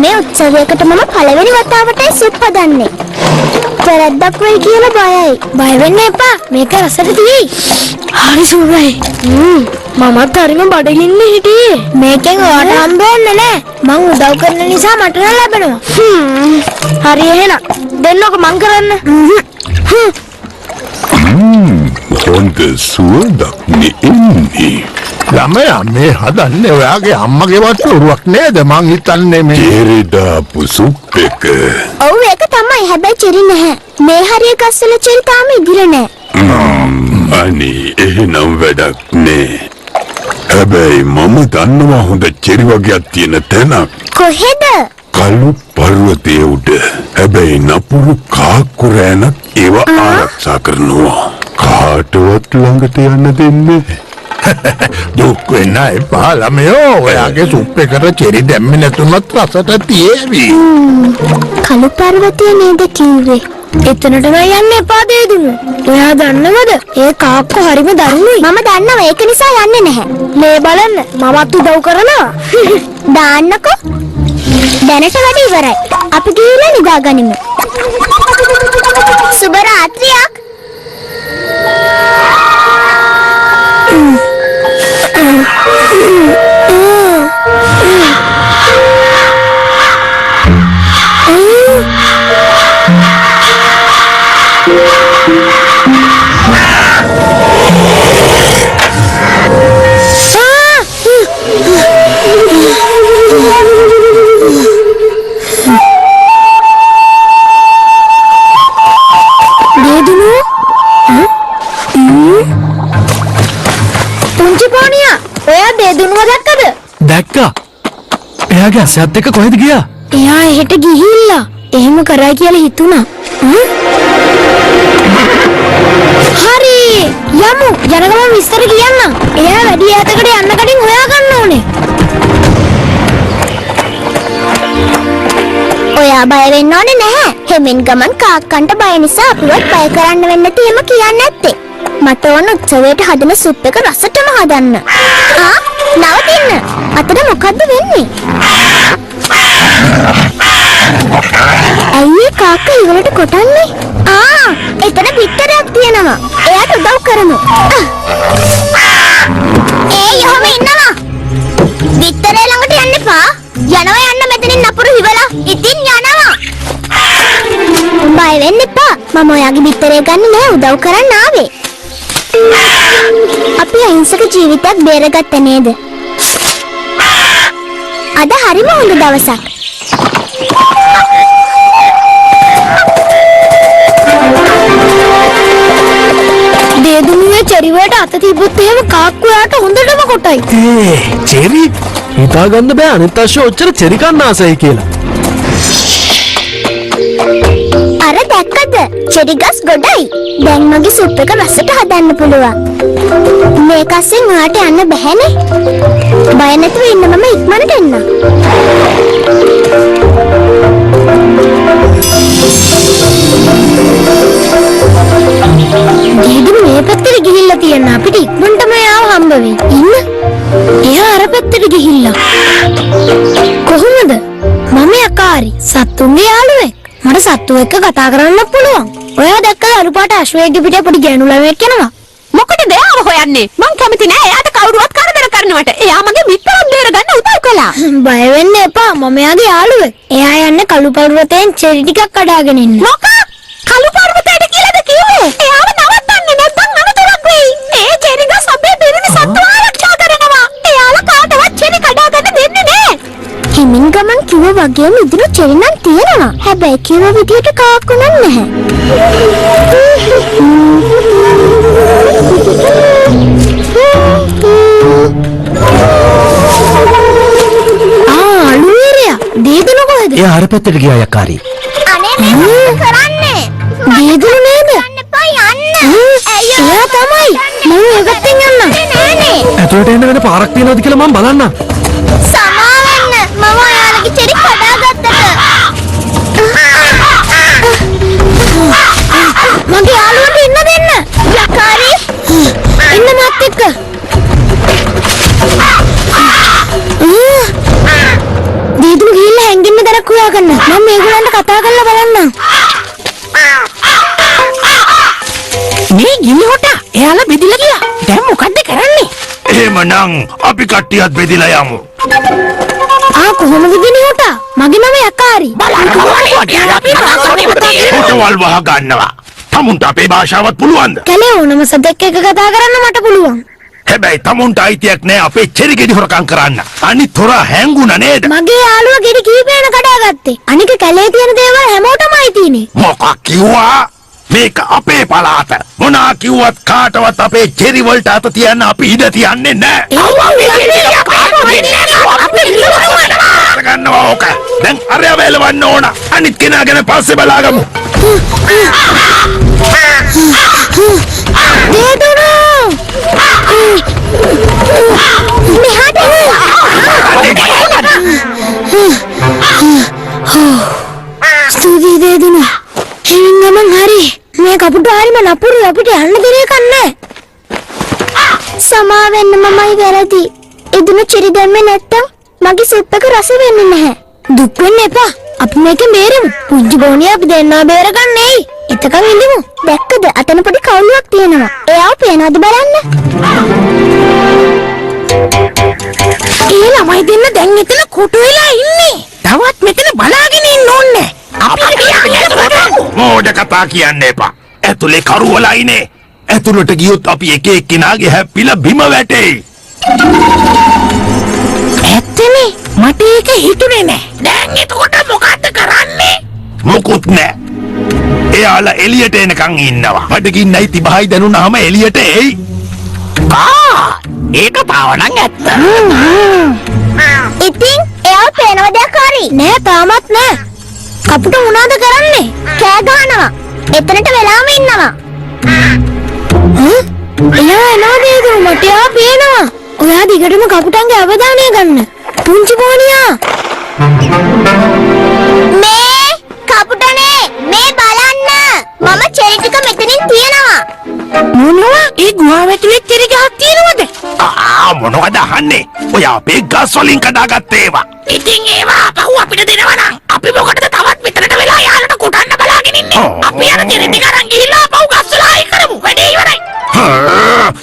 මේ උත්සවයකට මම පළවෙනි වතාවටයි සුප් හදන්නේ. වැරද්දක් වෙයි කියලා බයයි. බය වෙන්න එපා. මේක රසට තියෙයි. හරි සූරයි. මමත් හරිම බඩගින්නේ හිටියේ. මේකෙන් ඔයාට හම්බ වෙන්නේ නැහැ. මං උදව් කරන නිසා මට ලැබෙනවා. හරි එහෙනම් දෙන්නක මං කරන්න. හොඳ සුවඳක් නෙන්නේ. ළමයා මේ හදන්නේ ඔයාගේ අම්මගේවත් උරුවක් නේද? මං හිතන්නේ මේ චෙරිදාපු සුප් එක. ඔව් ඒක තමයි. හැබැයි චෙරි නැහැ. මේ හරිය ගස්වල චෙරි තාම ඉදිරිය නැහැ. අනේ එහෙනම් වැඩක් නෑ. හැබැයි මම දන්නවා හොඳ චෙරි වර්ගයක් තියෙන තැනක්. කොහෙද? කළු පර්වතයේ උඩ. හැබැයි නපුරු කාකුරෑනක් ඒව ආරක්ෂා කරනවා. කාටවත් ළඟට යන්න දෙන්නේ. දුක් වෙන්න එපා ළමයෝ. ඔයාගේ සුප් එකට චෙරි දැම්මේ නැතුනත් රසට තියේවි. කළු පර්වතයේ නේද කිව්වේ? එතනට නම් යන්න එපා දෙදුනු. ඔයා දන්නවද? ඒ කාක්කෝ හරිම දරුණුයි. මම දන්නවා. ඒක නිසා යන්නේ නැහැ. මේ බලන්න. මමත් උදව් කරනවා. දාන්නකෝ. දැනට වැඩ ඉවරයි. අපි ගිහිල්ලා නිදාගනිමු. සුබ රාත්‍රියක්. දැක්කා. එයාගේ අසත් එක්ක කොහෙද ගියා? එයා එහෙට ගිහිල්ලා. එහෙම කරයි කියලා හිතුණා. හරි. යමු. යන ගමන් විස්තර කියන්නම්. එයා වැඩි ඈතකට යන්න කලින් හොයා ගන්න ඕනේ. ඔයා බය වෙන්න ඕනේ නැහැ. හෙමින් ගමන් කාක්කන්ට බය නිසා අපිවත් බය කරන්න වෙන්න තියෙම කියන්නේ නැත්තේ. මට ඕන උත්සවයට හදන සුප් එක රසටම හදන්න. නවතින්න. අතන මොකද්ද වෙන්නේ? අයියේ කාක්කා ඉවලට කොටන්නේ. එතන පිටරයක් තියෙනවා. එයාට උදව් කරමු. යොම ඉන්නවා. පිටරේ ළඟට යන්න එපා. යනවා යන්න මෙතනින් නපුරු හිවලා. ඉතින් යනවා. බය වෙන්න එපා. මම ඔයාගේ පිටරේ ගන්න නෑ උදව් කරන්න ආවේ. අපි අහිංසක ජීවිතයක් බේරගත්ත නේද? අද හරිම හොඳ දවසක්. දේදුනුවේ චෙරි වලට අත තිබුත් එහෙම කාක්කුයාට හොඳටම කොටයි. චෙරි හිතා ගන්න බෑ අනිත් අශ්ව ඔච්චර චෙරි කන්න ආසයි කියලා. අර දැක්කද? චෙරි ගස් ගොඩයි. දැන් මගේ සුප් එක රසට හදන්න පුළුවන්. මේක අස්සෙන් ඔයාට යන්න බැහැනේ. බය නැතුව ඉන්න මම ඉක්මනට එන්නම්. දීදුම මේ පැත්තට ගිහිල්ලා තියෙන අපිට ඉක්මනටම යාව හම්බ වෙයි. ඉන්න. එයා අර පැත්තට ගිහිල්ලා. කොහොමද? මම යකාරි සත්තුන්ගේ යාළුවෙක්. මට සත්තු එක්ක කතා කරන්න පුළුවන්. ඔයා දැක්කද අලු පාට අශ්වයෙක්ගේ පිටේ පොඩි ගෑනු ළමයෙක් යනවා. මොකටද එයාව හොයන්නේ? මං කැමති නෑ එයාට කවුරුවත් කරදර කරනවට. එයා මගේ මිත්‍රාන් බේරගන්න උදව් කළා. බය වෙන්න එපා. මම එයාගේ යාළුවෙක්. එයා යන්නේ කළු පර්වතයෙන් චෙරි ටිකක් කඩාගෙන ඉන්න. මොකක්? කළු පර්වතයට කියලාද කිව්වේ? එයාව නවත්තන්නේ නැත්නම් අනතුරක් වෙයි. මේ චෙරි ගස් අපේ පිරිමි සත්තු ආරක්ෂා කරනවා. එයාලා කාටවත් චෙරි කඩාගන්න දෙන්නේ නෑ. හෙමින් ගමන් කිව්ව වගේම ඉදිරි චෙරි නම් තියෙනවා. හැබැයි කිව්ව විදියට කාක්කු නම් නැහැ. අලුවීරයා දේදුන කොහෙද? එයා අර පැත්තට ගියා යකාරි. අනේ මේ මොකද කරන්නේ? දේදුන නේද? යන්න එපා යන්න. එයා තමයි. මම එවත්තෙන් යන්න. නෑනේ. ඇතුළට එන්න වෙන පාරක් තියෙනවද කියලා මම බලන්න. සමාවෙන්න. මම ඔයාලගේ චෙරි කඩාගත්තට. මගේ යාළුවට ඉන්න දෙන්න. යකාරි. ඉන්න මාත් එක්ක. දීදුම ගිහිල්ලා හැංගෙන්න තියාගන්න. මම මේගොල්ලන්ට කතා කරලා බලන්නම්. මේ ගිනි හොට එයාලා බෙදිලා ගියා. දැන් මොකද්ද කරන්නේ? එහෙමනම් අපි කට්ටියත් බෙදිලා යමු. කොහොමද ගිනි හොට? මගේ නම යකාරි. හොටවල් වහ ගන්නවා. තමුන්ට අපේ භාෂාවත් පුළුවන්ද? කැලේ ඕනම සතෙක් එක්ක කතා කරන්න මට පුළුවන්. හැබැයි තමුන්ට අයිතියක් නෑ අපේ චෙරි ගෙඩි හොරකම් කරන්න. අනිත් හොරා හැංගුණා නේද? මගේ යාළුවා ගෙඩි කීපයන කඩාගත්තේ. අනික කැලේ තියෙන දේවල් හැමෝටම අයිතිනේ. මොකක් කිව්වා? මේක අපේ පළාත. මොනා කිව්වත් කාටවත් අපේ චෙරි වලට අත තියන්න අපි ඉඩ තියන්නේ නෑ. ගන්නවා ඕක. දැන් අරයා වැළවන්න ඕන. අනිත් කෙනා ගැන පස්සේ බලාගමු. දේදුනෝ! මෙහාට ස්තුතියි දේදුනෝ. හිමින් ගමන් හරි. මේ කපුට හරිම නපුරු අපිට යන්න දෙන එකක් නැහැ. සමා වෙන්න මමයි වැරදි. එදුන චිරි දැම්මේ නැත්තම් මගේ සුප් එක රස වෙන්නේ නැහැ. දුක් වෙන්න එපා. අපි මේකෙන් බේරමු. පුංචි බෝනිය අපි දෙන්නා බේරගන්නේයි. එතකන් ඉඳිමු. දැක්කද අතන පොඩි කවුලුවක් තියෙනවා. එයාව පේනවද බලන්න. ඒ ළමයි දෙන්න දැන් එතන කොටු වෙලා ඉන්නේ. තවත් මෙතන බලාගෙන ඉන්න ඕනේ. අපිට කියන්නේ මෝඩ කතා කියන්න එපා. ඇතුලේ කරුවලයිනේ. ඇතුලට ගියොත් අපි එක එක්කෙනාගේ හැප්පිලා බිම වැටෙයි. ඇත්තනේ මට ඒක හිතුනේ නෑ. දැන් එතකොට මොකද්ද කරන්නේ? මොකුත් නෑ. එයාලා එළියට එනකන් ඉන්නවා. බඩගින්නයි තිබහයි දැනුණාම එළියට එයි. ඒක පාවනම් ඇත්ත. ඉතින් එයාව පේනවද යකාරි? නෑ තාමත් නෑ. කපුට මොනවද කරන්නේ? කෑ ගහනවා. එතනට වෙලාම ඉන්නවා. එයා එනවා නේද? මට එයා පේනවා. ඔයා දිගටම කපුටන්ගේ අවධානය ගන්න. පුංචි බෝනියා. මේ කපුටනේ මේ බලන්න. මම චෙරි ටික මෙතනින් තියනවා. මොනවා? ඒ ගුහාව ඇතුලේ චෙරි ගහක් තියෙනවද? මොනවද අහන්නේ? ඔය අපේ ගස් වලින් කඩාගත්ත ඒවා. ඉතින් ඒවා අපහු අපිට දෙනවා නම් අපි මොකටද තවත් මෙතනට වෙලා යාලට කොටන්න බලාගෙන ඉන්නේ? අපි යන චෙරි ටික අරන් ගිහිල්ලා අපහු ගස් වල හයි කරමු. වැඩේ ඉවරයි.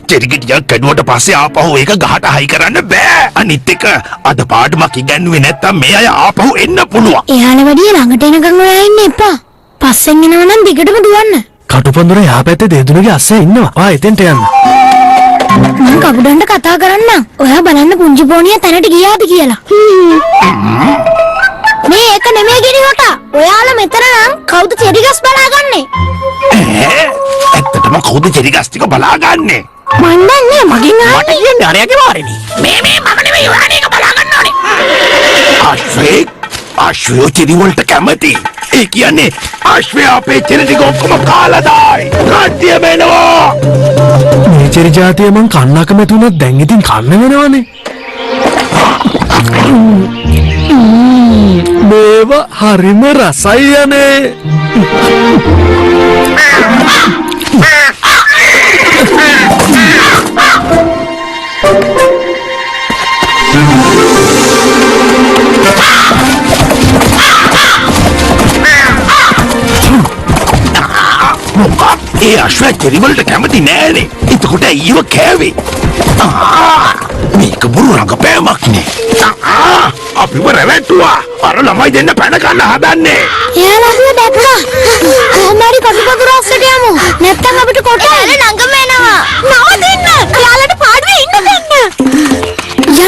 චෙරි ගෙඩියක් කැඩුවට පස්සේ ආපහු ඒක ගහට හයි කරන්න බෑ. අනිත් එක අද පාඩමක් ඉගැන්නුවේ නැත්තම් මේ අය ආපහු එන්න පුළුවන්. එයාලා වැඩි ළඟට එනකන් ඔයා ඉන්න එපා. පස්සෙන් එනවා නම් දිගටම දුවන්න. කටුපන්දුර යාපැත්තේ දේදුනගේ අස්සෙ ඉන්නවා. එතෙන්ට යන්න. මම කපුටන්ට කතා කරන්නම්. ඔයා බලන්න පුංචි බෝනිය තැනට ගියාද කියලා. මේ ඒක නෙමෙයි ගෙඩි හොට. ඔයාලා මෙතන නම් කවුද චෙරි ගස් බලාගන්නේ? ඇත්තටම කවුද චෙරි ගස් ටික බලාගන්නේ? මන් දන්නේ මගෙන් මට කියන්නේ අරයාගේ වාරේනේ. මේ මම නෙවෙයි ඔයාලා ඒක බලා ගන්න ඕනේ. ආශ්‍රය චෙරි වලට කැමති. ඒ කියන්නේ ආශ්‍රය අපේ චෙරි ටික ඔක්කොම කාලා දායි. කට්ටිය වෙනවා. මේ චෙරි ජාතිය මං කන්න කැමති වුණත් දැන් ඉතින් කන්න වෙනවනේ. මේව හරිම රසයි යනේ. ඒ ආශ්‍රය චෙරි වලට කැමති නෑනේ. එතකොට ඊව කෑවේ. මේක බුරු රංගපෑමක් නේ. අපිව රැවට්ටුවා. අර ළමයි දෙන්න පැන ගන්න හදන්නේ. එයාලා හුව දැක්කා. කොහොමරි කටුපගුරු අස්සට යමු. නැත්තම් අපිට කොට ළඟම එනවා. නවතින්න. ඔයාලට පාඩුවේ ඉන්න දෙන්න.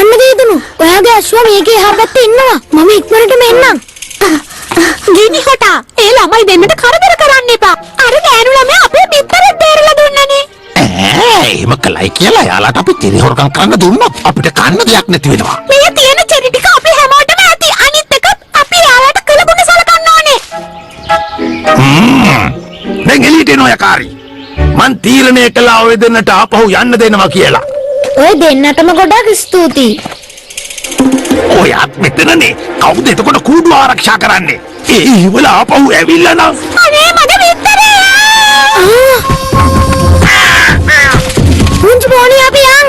යන්න දෙදුණු. ඔයාගේ අශ්ව මේකේ එහා පැත්තේ ඉන්නවා. මම ඉක්මනටම එන්නම්. ගිනි කොට ඒ ළමයි දෙන්නට කරදර කරන්න එපා. අර ගෑනු ළමයා අපේ පිටරේ බේරලා දුන්නනේ. එහෙම කළයි කියලා යාලට අපි චෙරි හොරකම් කරන්න දුන්නොත් අපිට කන්න දෙයක් නැති වෙනවා. මේ තියෙන චෙරි ටික අපි හැමෝටම ඇති. අනිත් එක අපි යාලට කළගුණ සලකන්න ඕනේ. දැන් එළියට එනවා යකාරි. මං තීරණය කළා ඔය දෙන්නට ආපහු යන්න දෙනවා කියලා. ඔය දෙන්නටම ගොඩක් ස්තුතියි. ඔයත් මෙතනනේ. කවුද එතකොට කූඩු ආරක්ෂා කරන්නේ? ඒ ඉවල ආපහු ඇවිල්ලා නම්. අනේ මගේ පිටරේ. පුංචි බෝනිය අපි යන්.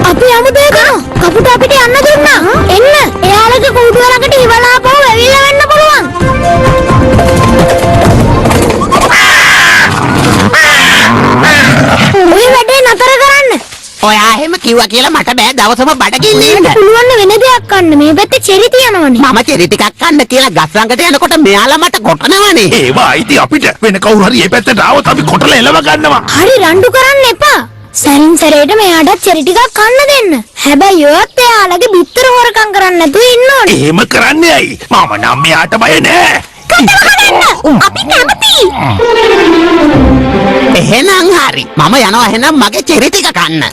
අපි යමු දෙකම. කපුට අපිට යන්න දුන්නා. එන්න. එයාලගේ කූඩුව ළඟට ඉවලා ආපහු ඇවිල්ලා වෙන්න පුළුවන්. ඔය වැඩේ නතර කරන්න. ඔයා එහෙම කිව්වා කියලා මට බෑ දවසම බඩගින්න ඉන්න. පුළුවන් වෙන දෙයක් කන්න. මේ පැත්තේ චෙරි තියනවනේ. මම චෙරි ටිකක් කන්න කියලා ගස් ළඟට යනකොට මෙයාලා මට කොටනවනේ. ඒවා අයිති අපිට වෙන කවුරු හරි මේ පැත්තට ආවොත් අපි කොටල එලව ගන්නවා. හරි රණ්ඩු කරන්න එපා. සරින් සරේට මෙයාට චෙරි ටිකක් කන්න දෙන්න. හැබැයි ඔයත් එයාලගේ බිත්තර හොරකම් කරන්න නැතුව ඉන්න ඕනේ. එහෙම කරන්නේ ඇයි? මම නම් මෙයාට බය නෑ. අපි කැමති. එහෙනම් හරි. මම යනවා එහෙනම් මගේ චෙරි ටික කන්න.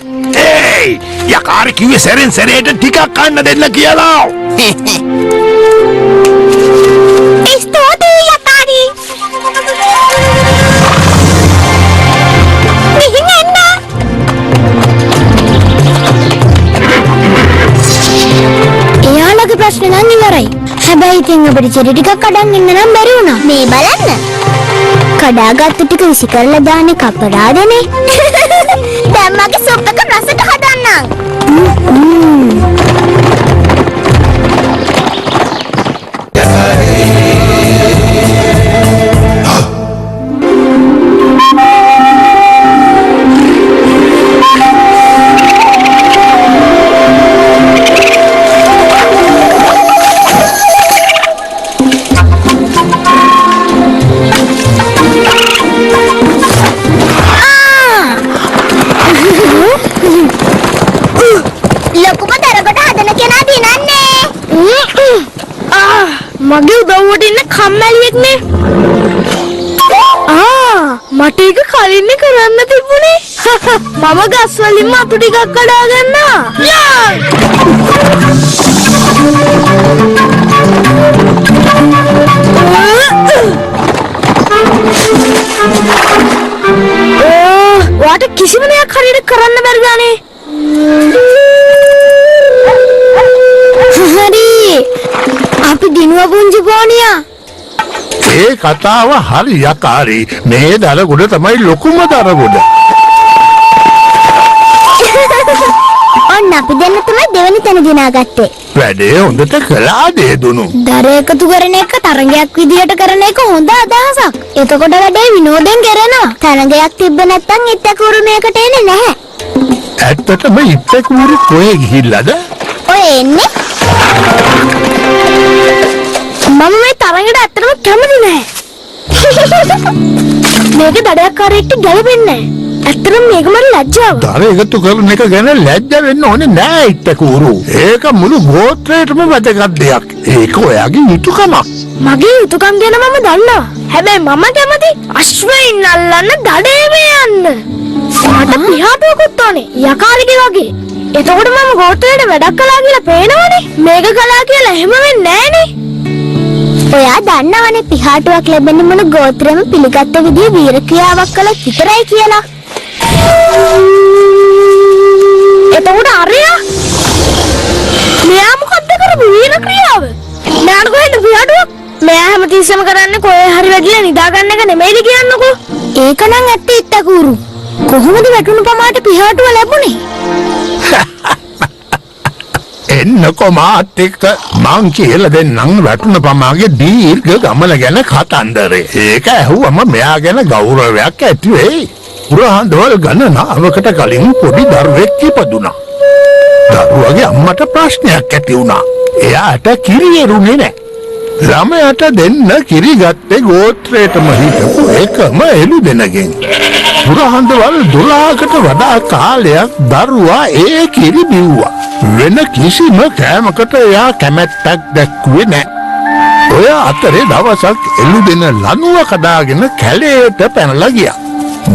ඒයි! යකාරි කිව්වේ සැරෙන් සැරේට ටිකක් කන්න දෙන්න කියලා. ස්තුතියි යකාරි. මෙහෙම එන්න. එයාලගේ ප්‍රශ්න නම් ඉවරයි. හැබැයි ඉතින් අපිට චෙරි ටිකක් කඩන් ඉන්න නම් බැරි වුණා. මේ බලන්න. කඩාගත්තු ටික විසි කරලා දාන්නේ කපරාදනේ. දැන් මගේ සුප් එක රසට හදන්නම්. මගේ උදව්වට ඉන්න කම්මැලියෙක් නේ. මට ඒක කලින් කරන්න තිබුණේ. මම ගස් වලින් අතු ටිකක් කඩා ගන්නවා. වාට කිසිම දෙයක් හරියට කරන්න බැරි ගානේ. හරි. අපි දිනුව පුංචි පෝනියා. ඒ කතාව හරි යකාරි. මේ දරගොඩ තමයි ලොකුම දරගොඩ. ඔන්න අපි දෙන්න තමයි දෙවෙනි තැන දිනාගත්තේ. වැඩේ හොඳට කළා දේදුණු. දර එකතු කරන එක තරගයක් විදියට කරන එක හොඳ අදහසක්. එතකොට වැඩේ විනෝදෙන් කරනවා. තරගයක් තිබ්බ නැත්නම් ඉත්තකුරු මේකට එන්නේ නැහැ. ඇත්තටම ඉත්තකුරු කොහෙ ගිහිල්ලාද? ඔය එන්නේ. මම මේ තරගෙට ඇත්තටම කැමති නෑ. මේක දඩයක්කාරයෙක්ට ගැලපෙන්නේ නෑ. ඇත්තටම මේක මට ලැජ්ජාවක්. දර එකතු කරන එක ගැන ලැජ්ජ වෙන්න ඕනේ නෑ ඉත්තකුරු. ඒක මුළු ගෝත්‍රයටම වැදගත් දෙයක්. ඒක ඔයාගේ යුතුයකමක්. මගේ යුතුයකම් ගැන මම දන්නවා. හැබැයි මම කැමති අශ්වයින් අල්ලන්න දඩේම යන්න. මට පියාටුවකුත් ඕනේ. යකාරිගේ වගේ. එතකොට මම ගෝත්‍රයට වැඩක් කළා කියලා පේනවනේ. මේක කළා කියලා එහෙම වෙන්නේ නෑනේ. ඔයා දන්නවනේ පිහාටුවක් ලැබෙන්නේ මොන ගෝත්‍රෙම පිළිගත්ත විදිය වීර ක්‍රියාවක් කළා විතරයි කියලා. එතකොට අරයා මෙයා මොකද්ද කරපු වීර ක්‍රියාව? මෙයාට කොහෙන්ද පිහාටුවක්? මෙයා හැමතිස්සෙම කරන්නේ කොහේ හරි වැදිලා නිදා ගන්න එක නෙමෙයිද කියන්නකෝ. ඒක නම් ඇත්ත ඉත්තකුරු. කොහොමද වැටුණු පමාට පිහාටුව ලැබුණේ? එන්නකො මාත් එක්ක මං කියලා දෙන්නම් වැටුණ පමාගේ දීර්ඝ ගමන ගැන කතන්දරේ. ඒක ඇහුවම මෙයා ගැන ගෞරවයක් ඇති වෙයි. පුරාහඬවල් ගණනාවකට කලින් පොඩි දරුවෙක් ඉපදුනා. දරුවගේ අම්මට ප්‍රශ්නයක් ඇති වුණා. එයාට කිරි එරුනේ නැහැ. ළමයාට දෙන්න කිරි ගත්තේ ගෝත්‍රයටම හිටපු එකම එළු දෙනගෙන්. පුරාහඬවල් 12කට වඩා කාලයක් දරුවා ඒ කිරි බිව්වා. වෙන කිසිම කෑමකට එයා කැමැත්තක් දැක්ුවේ නැහැ. ඔය අතරේ දවසක් එළු දෙන ලණුව කඩාගෙන කැලේට පැනලා ගියා.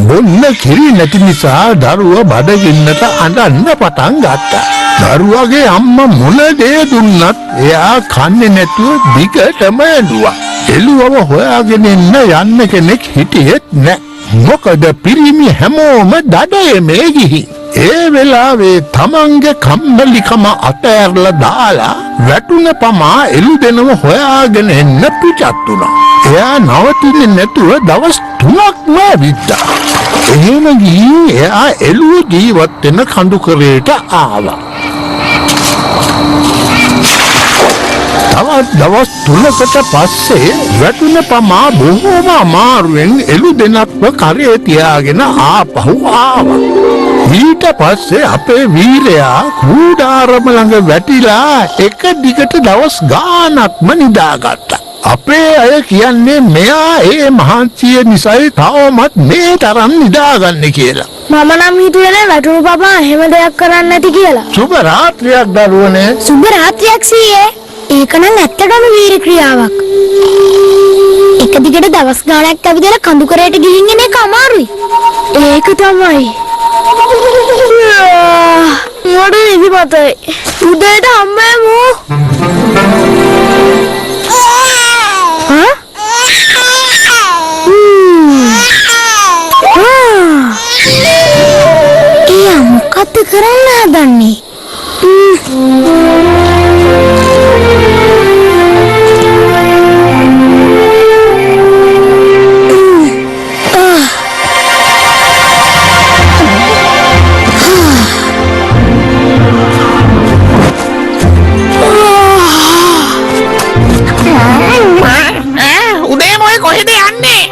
බොන්න කිරි නැති නිසා දරුවා බඩගින්නට අඬන්න පටන් ගත්තා. දරුවාගේ අම්මා මොන දේ දුන්නත් එයා කන්නේ නැතුව දිගටම ඇඬුවා. එළුවව හොයාගෙන යන්න කෙනෙක් හිටියෙත් නැහැ. මොකද පිරිමි හැමෝම දඩයමේ ගිහින්. ඒ වෙලාවේ තමන්ගේ කම්මැලිකම අතෑරලා දාලා වැටුණ පමා එළු දෙනව හොයාගෙන එන්න පිටත් වුණා. එයා නවතින්නේ නැතුව දවස් 3ක්ම ඇවිත්තා. එහෙම ගිහින් එයා එළුව ජීවත් වෙන කඳුකරේට ආවා. තවත් දවස් 3කට පස්සේ වැටුන පමා බොහෝම අමාරුවෙන් එළු දෙනක්ව කරේ තියාගෙන ආපහු ආවා. ඊට පස්සේ අපේ වීරයා කූඩාරම ළඟ වැටිලා එක දිගට දවස් ගාණක්ම නිදාගත්තා. අපේ අය කියන්නේ මෙයා ඒ මහන්සිය නිසායි තවමත් මේ තරම් නිදාගන්නේ කියලා. මම නම් හිතුවේ වැටුණු පපා එහෙම දෙයක් කරන්නේ නැති කියලා. සුබ රාත්‍රියක් දරුවනේ. සුබ රාත්‍රියක් සීයේ. ඒක නම් ඇත්තටම වීර ක්‍රියාවක්. එක දිගට දවස් ගාණක් ඇවිදලා කඳුකරයට ගිහින් එන එක අමාරුයි. ඒක තමයි. මොඩ නිදිමතයි. උදේට අම්මමු. මොකක්ද කරන්න හදන්නේ? උදේ මොයි කොහෙද යන්නේ?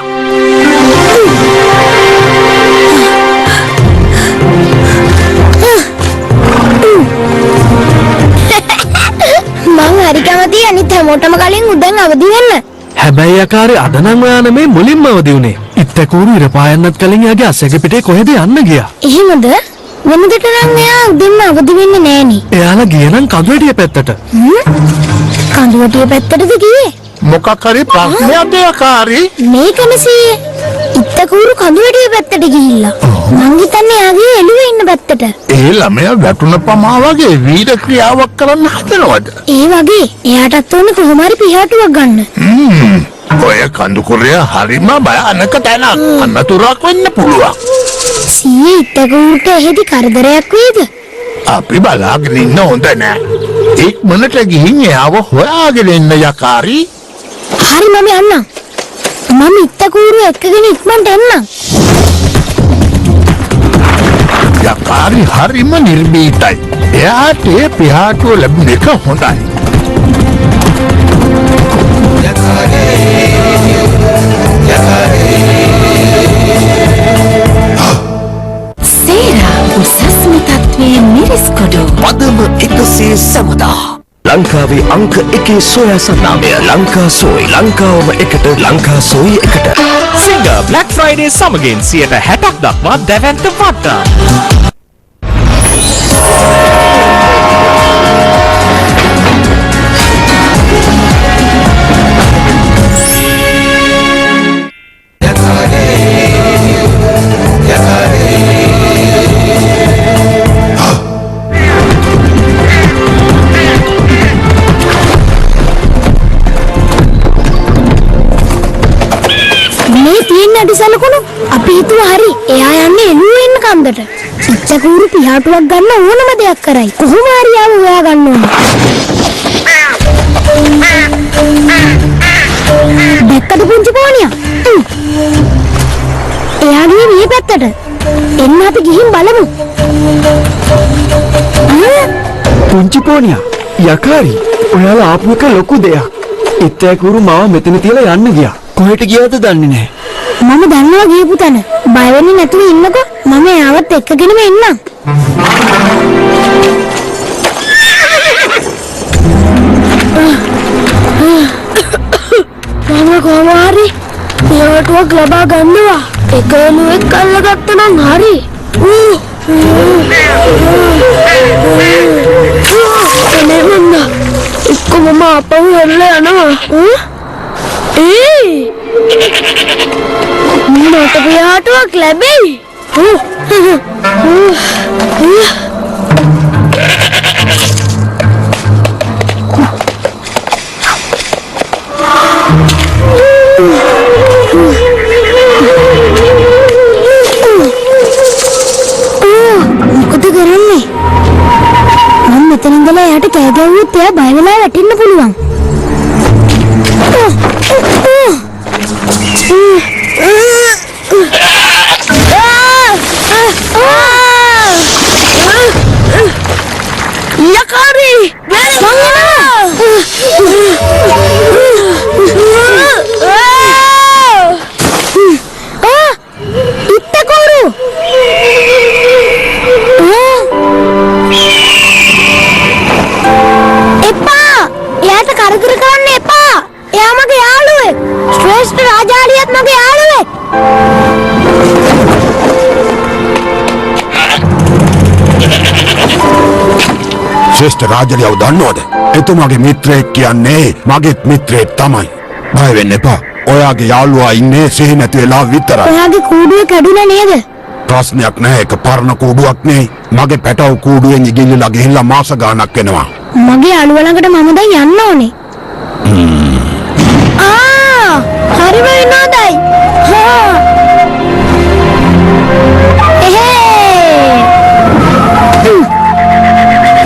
මං හරි කැමතියි අනිත් හැමෝටම කලින් උදෙන් අවදි වෙන්න. හැබැයි යකාරේ අද නම් ඔයා නෙමේ මුලින්ම අවදි උනේ. ඉත්තකෝරු ඉර පායන්නත් කලින් යාගේ අසක පිටේ කොහෙද යන්න ගියා? එහෙමද? වෙනදට නම් එයා උදෙන්ම අවදි වෙන්නේ නෑනේ. එයාලා ගිය නම් කඳුවැටිය පැත්තට. කඳුවටිය පැත්තටද ගියේ? මොකක් හරි ප්‍රශ්නයක් දෙයකාරී. මේකනේ සීයේ. ඉත්තකෝරු කඳුවටිය පැත්තට ගිහිල්ලා. මං හිතන්නේ යාගේ එළුවේ ඉන්න පැත්තට. ඒ ළමයා වැටුන පමා වගේ වීර ක්‍රියාවක් කරන්න හදනවද? ඒ වගේ එයාටත් ඕනේ කොහොම හරි පිහාටුවක් ගන්න. ඔය කඳුකුරය හරිම භයානක තැනක්. අනතුරක් වෙන්න පුළුවන්. සීයේ ඉත්තකෝරුට එහෙදි කරදරයක් වේද? අපි බලාගෙන ඉන්න හොඳ නෑ. ඉක්මනට ගිහින් එයාව හොයාගෙන එන්න යකාරී. හරි මම යන්නම්. මම ඉත්තකෝරු එක්කගෙන ඉක්මනට එන්නම්. යකාරී හරිම නිර්භීතයි. එයාට ඒ පිහාටුව ලැබුණ එක හොඳයි. සේරා උසස්ම තත්වයේ මිරිස්කොඩු පදම 100 සමදා ලංකාවේ අංක 1 සෝයා සන්නාමය ලංකා සෝයි ලංකාවම එකට ලංකා සෝයි එකට සිංගර් බ්ලැක් ෆ්‍රයිඩේ සමගින් 60% දක්වා දැවැන්ත වට්ටම්. සලකුණු අපි හිතුවා හරි එයා යන්නේ එළුවේ ඉන්න කන්දට. ඉත්තකෝරු පිහාටුවක් ගන්න ඕනම දෙයක් කරයි. කොහොම හරි යාව හොයා ගන්න ඕනේ. දැක්කද පුංචි පෝනියා? එයා ගියේ මේ පැත්තට. එන්න අපි ගිහින් බලමු. පුංචි පෝනියා යකාරී ඔයාලා ආපු එක ලොකු දෙයක්. ඉත්තකෝරු මාව මෙතන තියලා යන්න ගියා. කොහෙට ගියාද දන්නේ නැහැ. මම දන්නවා ගියපු තැන. බය වෙන්නේ නැතුව ඉන්නකෝ. මම එයාවත් එක්කගෙනම එන්නම්. මම කොහොම හරි පියාටුවක් ලබා ගන්නවා. එක එළුවෙක් අල්ලගත්ත නම් හරි. එනේ මන්ද. එක්කම අපව හැරලා යනවා. මට පියාටුවක් ලැබෙයි. මොකද කරන්නේ? මම මෙතන ඉඳලා එයාට කෑ ගැව්වොත් එයා බය වෙලා වැටෙන්න පුළුවන්. යකාරී ශ්‍රේෂ්ඨ රාජලියව දන්නවද? එතුමාගේ මිත්‍රයෙක් කියන්නේ මගේත් මිත්‍රයෙක් තමයි. බය වෙන්න එපා. ඔයාගේ යාළුවා ඉන්නේ සිහි නැති වෙලා විතරයි. ඔයාගේ කූඩුව කැඩුනා නේද? ප්‍රශ්නයක් නැහැ. ඒක පරණ කූඩුවක් නේ. මගේ පැටව කූඩුවෙන් ඉගිල්ලලා ගිහිල්ලා මාස ගාණක් වෙනවා. මගේ යාළුවා ළඟට මම දැන් යන්න ඕනේ. හරිම විනෝදයි.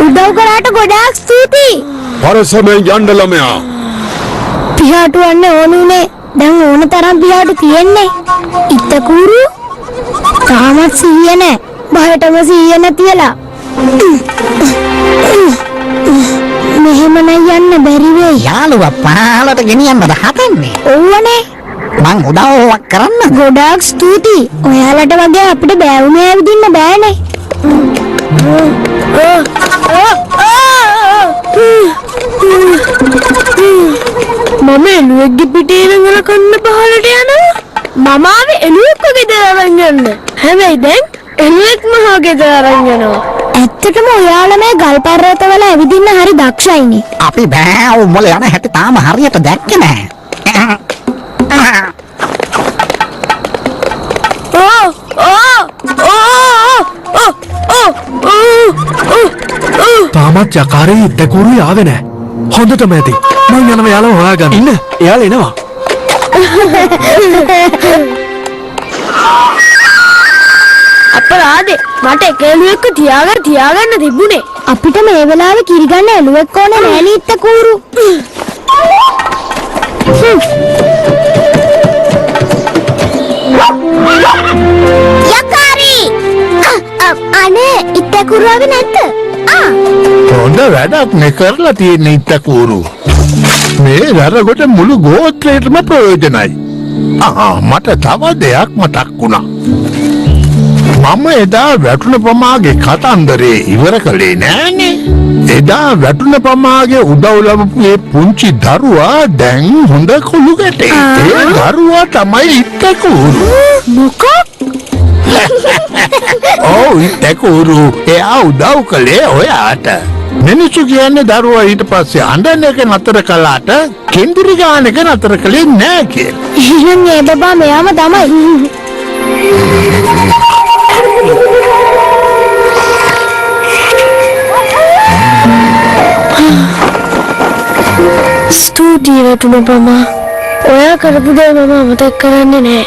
උදව් කරාට ගොඩාක් ස්තුතියි. පරසමෙන් යන්න ළමයා. පියාට වන්න ඕනුනේ. දැන් ඕන තරම් පියාට තියෙන්නේ. ඉත්තකూరు තාමත් සීය නැහැ. බයටම සීය නැතිලා. මෙහෙම යන්න බැරි වෙයි. යාළුවා පහලට ගෙනියන්නද හදන්නේ? ඕවනේ. මං උදව්වක් කරන්න. ගොඩාක් ස්තුතියි. ඔයාලට වගේ අපිට බෑවුනේ ඇවිදින්න බෑනේ. මම එළුවෙක්ගේ පිටේ ඉඳලා කන්න පහලට යනවා. මම ආවේ එළුවෙක්ව ගෙදර අරන් යන්න. හැබැයි දැන් එළුවෙක් මහා ගෙදර අරන් යනවා. ඇත්තටම ඔයාලා මේ ගල් පර්වතවල ඇවිදින්න හරි දක්ෂයිනේ. අපි බෑ උඹල යන හැටි තාම හරියට දැක්කේ නැහැ. තාමත් යකාරේ ඉත්තකూరు ආවේ නැහැ. හොඳටම ඇති. මං යනවා යාළුවා හොයාගන්න. ඉන්න. එයාලා එනවා. අපරාදේ මට එකෙලුවෙක්ව තියාගන්න තිබුණේ. අපිට මේ වෙලාවේ කිරි ගන්න එළුවෙක් ඕනේ නෑනේ ඉත්තකూరు. යකාරි! අනේ ඉත්තකూరు ආවේ නැද්ද? හොඳ වැඩක් නේ කරලා තියෙන ඉත්තකూరు. මේ රරගොට මුළු ගෝත්‍රයටම ප්‍රයෝජනයි. මට තව දෙයක් මතක් වුණා. මම එදා වැටුණ පමාගේ කතන්දරේ ඉවර කළේ නෑනේ. එදා වැටුණ පමාගේ උදව් ලැබපු ඒ පුංචි දරුවා දැන් හොඳ කුළු ගැටේ. ඒ දරුවා තමයි ඉත්තකూరు. මොකක්? ඔව් ඉත්තකూరు. එයා උදව් කළේ ඔයාට. මිනිස්සු කියන්නේ දරුවා ඊට පස්සේ අඬන එක නතර කළාට කෙන්දිරි ගාන එක නතර කළේ නෑ කියලා. එහෙනම් ඒ බබා මෙයාම තමයි. ස්තුතියි වැටුණ පමා. ඔයා කරපු දේ මම අමතක කරන්නේ නෑ.